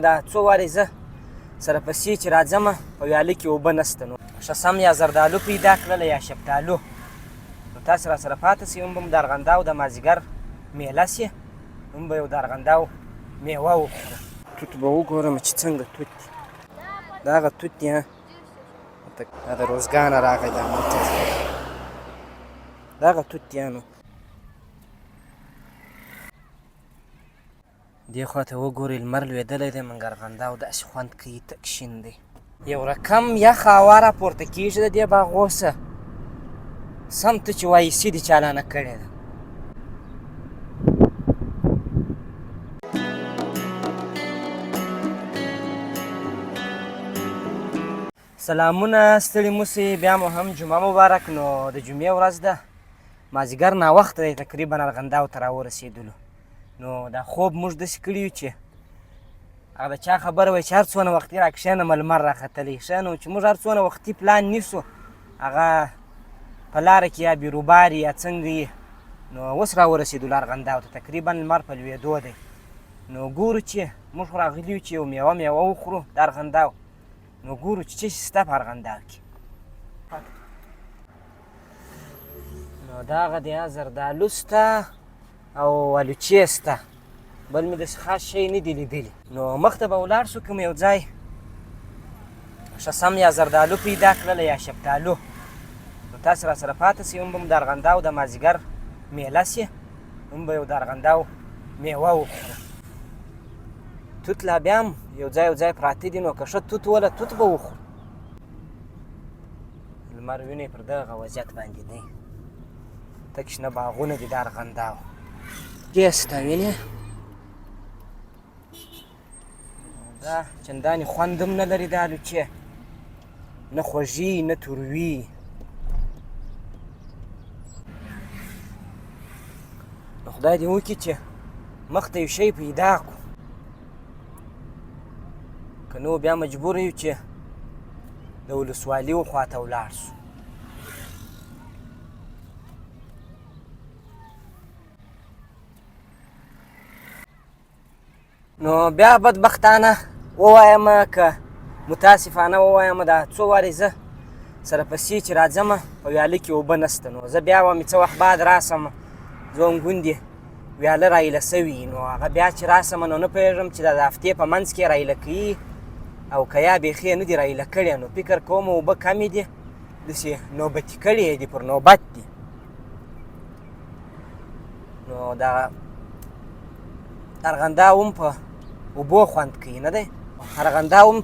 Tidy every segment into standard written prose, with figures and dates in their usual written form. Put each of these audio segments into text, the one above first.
دا څو وارې زه سره پسې چې راځمه په ویاله کې اوبه نشته نو ښه سم یا زردالو پیدا کړله یا شفتالو نو تاسې راسره پاتې سئ هم به مو د ارغنداو د مازدیګر میله سي هم به یو د ارغنداو میوه وخورو توت به وګورم چې څنګه توت دي دا هغه توت دي دا د روزګانه راغی دا موټر دا هغه توت دي نو دې خوا ته وګورئ لمر لوېدلی دی موږ ارغنداو داسې خوند کوي تک شین دی یو رقم یخه هوا راپورته کېږي د دې باغو څه سم ته چې وایي سي دې چالانه کړې ده سلامونه ستړي مو سئ بیا مو هم جمعه مبارک نو د جمعې ورځ ده مازدیګر ناوخته دی تقریبا ارغنداو ته راورسېدلو نو دا خوب موږ داسې کړي یو چې هغه د چا خبره وایي چې هر څونه وختي راکښېنم لمر راختلی ښه نو چې موږ هر څونه وختي پلان نیسو هغه په لاره کې یا بیروبار یا څنګه یې نو اوس راورسېدلو ارغنداو ته تقریبا لمر په لوېدو دی نو ګورو چې موږ خو راغلي یو چې یو میوه وخورو د ارغنداو نو ګورو چې څه شته په ارغنداو کې نو دغه دی زردالو سته او الوچې سته بل مې داسې خاص شی نه دی لیدلی نو مخته به ولاړ شو کوم یو ځای ښه سم یا زردالو پیدا کړله یا شفتالو نو تاسې راسره پاتې سئ هم به مو د ارغنداو د مازدیګر میله سي هم به یو د ارغنداو میوه وخورو توت لا بیا هم یو ځای پراته دي نو که ښه توت وله توت به وخورو لمر وینئ پر دغه وضعیت باندې دی تک شنه باغونه دي د ارغنداو دې سته وینې دا چندانې خوند هم نه لري دا الوچې نه خوږي نه تروي نو خدای دې وکړي چې مخته یو شی پیدا کړو که نو بیا مجبور یو چې د ولسوالیو خواته ولاړ سو نو بیا بدبختانه ووایم که متاسفانه ووایم دا څو وارې زه سره پسې چې راځمه په ویاله کې اوبه نشته نو زه بیا وایم څه وخت بعد راسم زه ګوندې ویاله رایله سوي نو هغه بیا چې راسم نو نه پوهېږم چې د هفتې په منځ کې رایله کوي او که یا بیخي نه دي رایله کړې نو فکر کوم اوبه کمې دي داسې نوبتي کړې دي پر نوبت دي نو دا ارغنداو هم په اوبو خوند کوي نه دی ارغنداو هم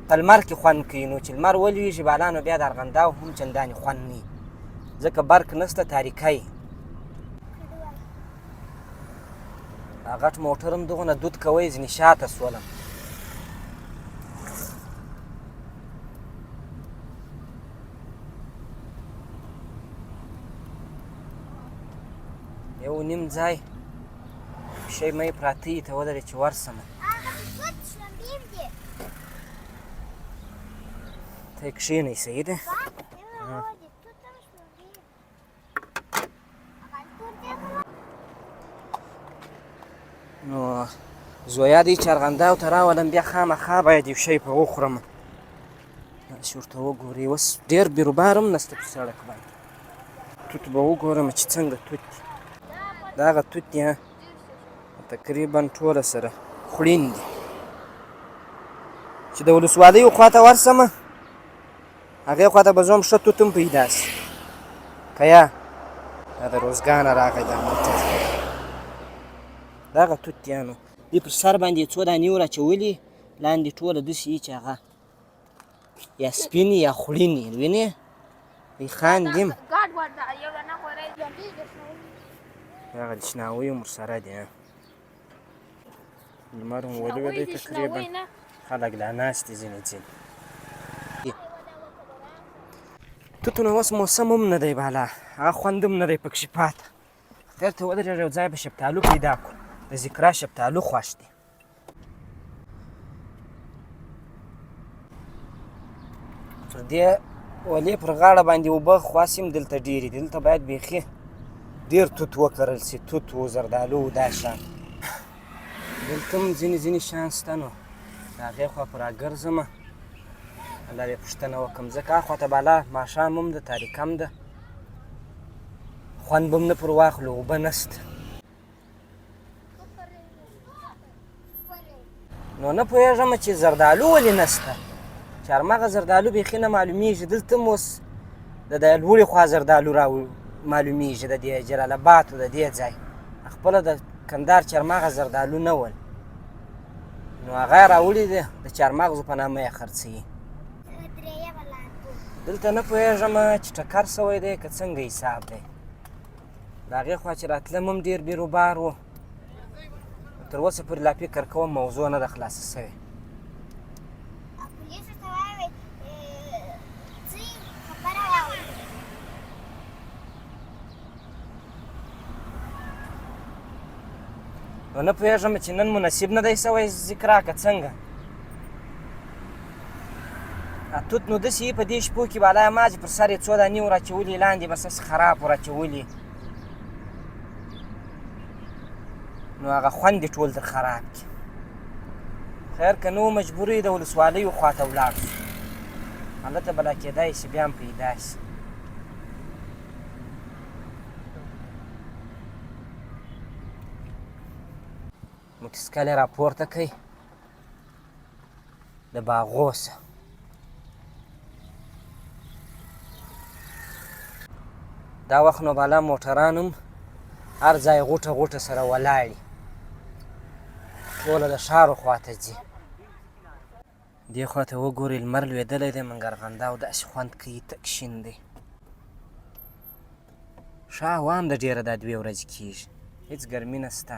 په لمر کې خوند کوي نو چې لمر ولوېږي بالا نو بیا د ارغنداو هم چندانې خوند نه وي ځکه برق نشته تاریکۍ دا غټ موټر هم دغونه دود کوی ځینې شاته سولم یو نیم ځای شی مې پراته یي ته ودرې چې ورسمه ته یې کښېنئ صحیح دی نو زویا دی چې ارغنداو ته راولم بیا خامخا باید یو شی په وخورم داسې ورته وګورئ اوس ډېر بیروبار هم نشته په سړک باندې توت به وګورم چې څنګه توت دي دا هغه توت دي تقریبا ټوله سره خوړین دي چې د ولسوالیو خواته ورسمه هغې خواته به ځم ښه توت هم پیدا سي که یا دا د روزګانه راغی دا موټر دا هغه توت دي نو دې پر سر باندې څو دانې وراچولي لاندې ټوله داسې وي چې هغه یا سپین یا خوړین یې وینې دوی خاندي هم هغه د شناوۍ هم ورسره دي لمر هم ولوېدی تقریبا خلک لا ناست دي ځینې توتو نو اوس موسم هم نه دی بالا هغه خوند هم نه دی پکښې پاته خیر ته ودرېږه یو ځای به شفتالو پیدا کړو د ذکرا شفتالو خوښ دي پر دې ولې پر غاړه باندې اوبه خواص هم دلته ډېرې دي دلته باید بیخي ډېر توت وکرل سي توت و زردالو و دا شان دلته هم ځینې شیان شته نو د هغې خوا په راګرځمه الله دې پوښتنه وکړم ځکه هخوا ته بالا ماښام هم ده تاریک هم ده خوند به هم نه پر واخلو اوبه نسته نو نه پوهېږم چې زردالو ولې نسته چهارمغز زردالو بیخي نه معلومیږي دلته هم اوس د لوړې خوا زردالو را معلومیږي د دې جلال آباد د دې ځای خپله د کندهار چهارمغز زردالو نه ول نو هغه یې راوړي دی د چهارمغزو په نامه یې خرڅوي دلته نه پوهېږم چې ټکر سوی دی که څنګه حساب دی د هغې خوا چې راتلم هم ډېر بیروبار و تر اوسه پورې لا فکر کوم موضوع نه ده خلاصه سوې نو نه پوهېږم چې نن مناسب نه دی سوی ذکرا که څنګه توت نو داسې یې په دې شپو کې بالا ما چې پر سر یې څو دانې ور اچولي لاندې بس هسې خراب ور اچولي نو هغه خوند یې ټول در خراب کړي خیر که نه و مجبوري د ولسوالیو خوا ته ولاړ شو هلته به لا کېدای شي بیا هم پیدا شي موټرسایکل یې راپورته کوي د باغو څخه دا وخت نو بالا موټران هم هر ځای غوټه غوټه سره ولاړي ټوله د ښارو خواته ځي دې خواته وګورئ لمر لوېدلی دی منګرغنداو داسې خوند کوي تک شین دی ښه هوا هم د ډېره دا 2 ورځې کېږي هېڅ ګرمي نسته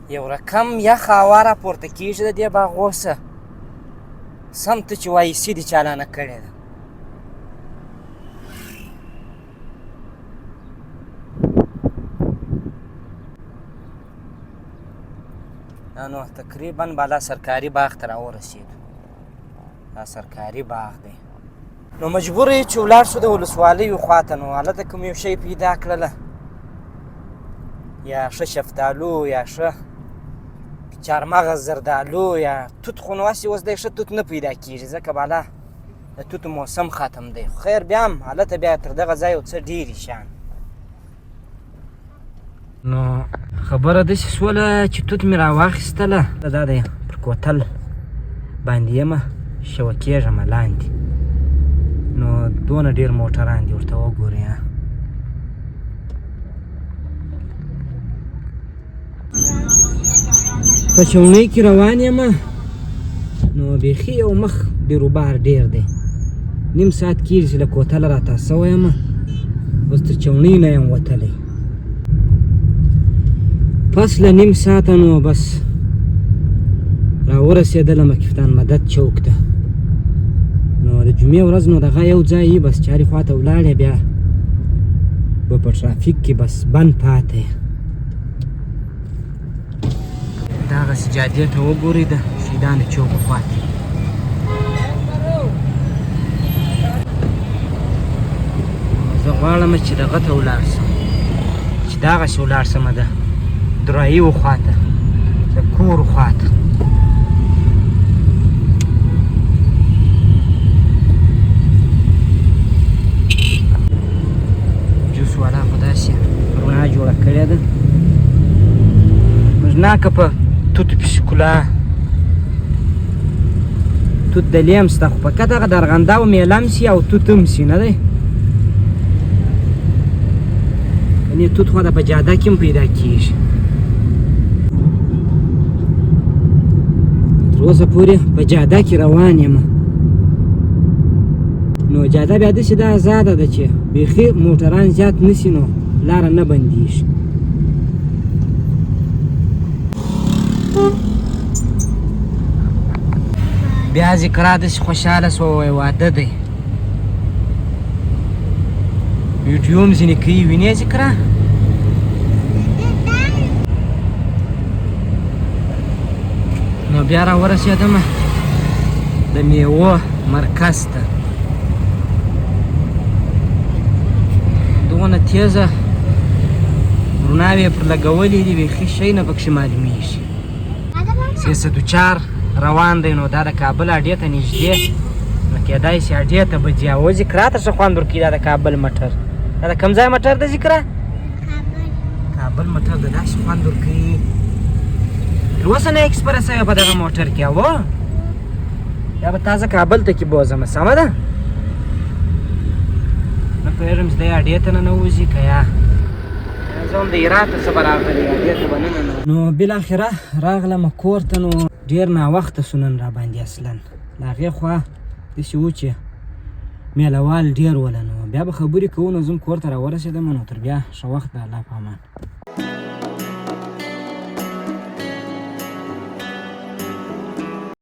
یو رقم یخ هوا راپورته کېږي د دې باغو څخه سم ته چې وایي سي دې چالانه کړې ده نو تقریبا بالا سرکاري باغ ته راورسېدو دا سرکاري باغ دی نو مجبور یې چې ولاړ شو د ولسوالیو خواته نو هلته کوم یو شی پیدا کړله یا ښه شفتالو یا ښه چهارمغز زردالو یا توت خو نو هسې اوس دی ښه توت نه پیدا کېږي ځکه بالا د توتو موسم ختم دی خو خیر بیا هم هلته بیا تر دغه ځای یو څه ډېرې شیان نو خبره داسې شوله چې توت مې راواخیستله دا دی پر کوتل باندې یمه شوه کېږمه لاندې نو دونه ډېر موټران دي ورته وګورئ په چونۍ کې روان یم نو بیخي یو مخ بیروبار ډېر دی نیم ساعت کېږي چې له کوتله راته سوی یم اوس تر چونۍ نه یم وتلی پس له نیم ساعته نو بس راورسېدلم کفتان مدد چوک ته نو د جمعې ورځ نو دغه یو ځای یي بس چارې خواته ولاړې بیا به په ټرافیک کې بس بند پاته دغسې جادې ته وګورئ د شهیدانو چوک خواته زه غواړم چې دغه ته ولاړ شم چې دغسې ولاړ شمه ده درایو خواته د کور خواته جوس والا خو داسې رڼا جوړه کړې ده مژناکه په توتو پسې ښکلا توت د لیم شته خو په دغه د ارغنداو میله هم سي او توت هم سي نه دی یعنې توت خو د په جاده کې هم پیدا کېږي تر اوسه پورې په جاده کې روان یم نو جاده بیا داسې ده ازاده ده چې بیخي موټران زیات نسي نو لاره نه بندېږي بیا ذکرا داسې خوشحاله سوه وایي واده دی ویډیو هم ځینې کوي وینې ذکرا نو بیا راورسېدمه د میوو مرکز ته دونه تیزه روناوې یې پر لګولې دي بیخي شی نه پکښې معلومېږي. سیسدوچار روان دی نو دا د کابل اډې ته نږدې نو کیدای شي اډې ته به ځي او ذکر راته ښه خوند ورکوي دا د کابل مټر. دا د کوم ځای مټر دی ذکره؟ کابل مټر د داسې خوند ورکوي. تر اوسه نه ایکسپره سوی په دغه موټر کې اوه یا به تازه کابل ته کې بوځمه سمه ده. نه پوهېږم چې دی اډې ته ننوځي که یا زه هم د هرات څه به راغلی اډې ته به نه ننوځم. نو بالاخره راغلم کور ته نو ډېر ناوخته سو نن راباندې اصلا د هغې خوا داسې و چې میله وال ډېر وله نو بیا به خبرې کوو نو زه هم کور ته راورسېدم نو تر بیا ښه وخت د الله په امان.